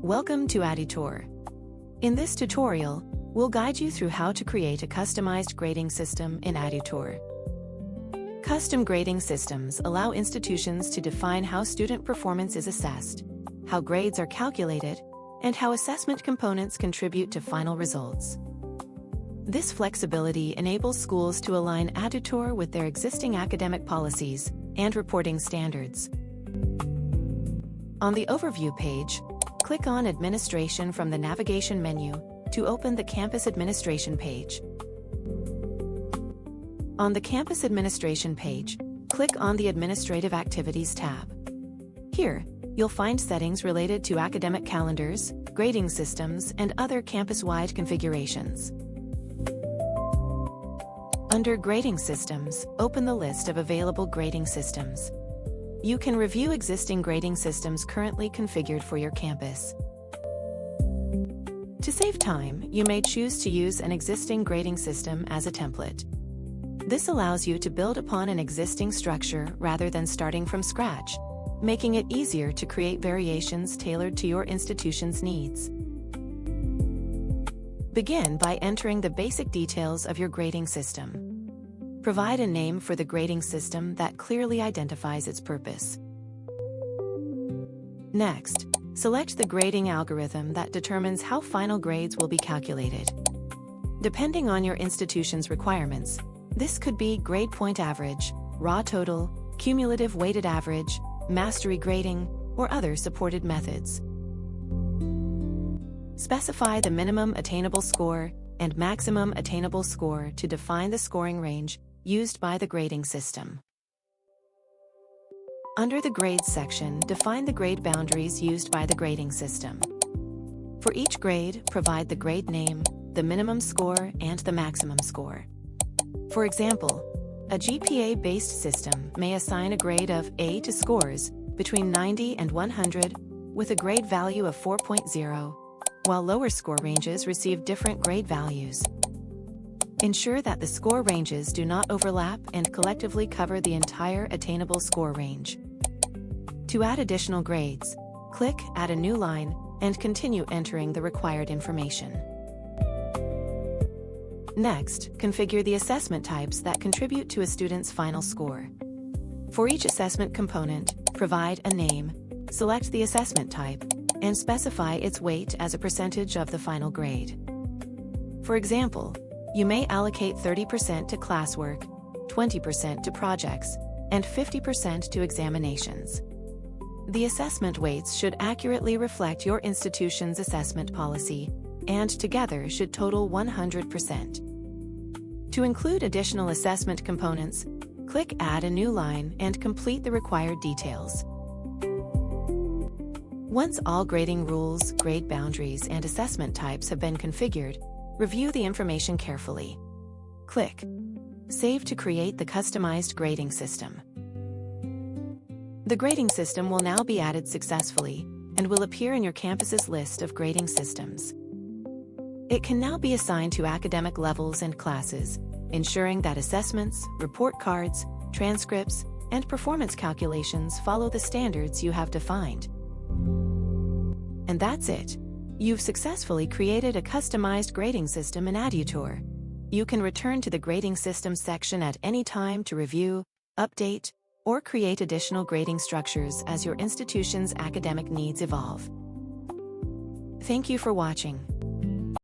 Welcome to Adiutor. In this tutorial, we'll guide you through how to create a customized grading system in Adiutor. Custom grading systems allow institutions to define how student performance is assessed, how grades are calculated, and how assessment components contribute to final results. This flexibility enables schools to align Adiutor with their existing academic policies and reporting standards. On the Overview page, click on Administration from the navigation menu to open the Campus Administration page. On the Campus Administration page, click on the Administrative Activities tab. Here, you'll find settings related to academic calendars, grading systems, and other campus-wide configurations. Under Grading Systems, open the list of available grading systems. You can review existing grading systems currently configured for your campus. To save time, you may choose to use an existing grading system as a template. This allows you to build upon an existing structure rather than starting from scratch, making it easier to create variations tailored to your institution's needs. Begin by entering the basic details of your grading system. Provide a name for the grading system that clearly identifies its purpose. Next, select the grading algorithm that determines how final grades will be calculated. Depending on your institution's requirements, this could be grade point average, raw total, cumulative weighted average, mastery grading, or other supported methods. Specify the minimum attainable score and maximum attainable score to define the scoring range used by the grading system. Under the Grades section, define the grade boundaries used by the grading system. For each grade, provide the grade name, the minimum score, and the maximum score. For example, a GPA-based system may assign a grade of A to scores between 90 and 100 with a grade value of 4.0, while lower score ranges receive different grade values. Ensure that the score ranges do not overlap and collectively cover the entire attainable score range. To add additional grades, click Add a new line and continue entering the required information. Next, configure the assessment types that contribute to a student's final score. For each assessment component, provide a name, select the assessment type, and specify its weight as a percentage of the final grade. For example, you may allocate 30% to classwork, 20% to projects, and 50% to examinations. The assessment weights should accurately reflect your institution's assessment policy, and together should total 100%. To include additional assessment components, click Add a new line and complete the required details. Once all grading rules, grade boundaries, and assessment types have been configured, review the information carefully. Click Save to create the customized grading system. The grading system will now be added successfully and will appear in your campus's list of grading systems. It can now be assigned to academic levels and classes, ensuring that assessments, report cards, transcripts, and performance calculations follow the standards you have defined. And that's it. You've successfully created a customized grading system in Adiutor. You can return to the Grading Systems section at any time to review, update, or create additional grading structures as your institution's academic needs evolve. Thank you for watching.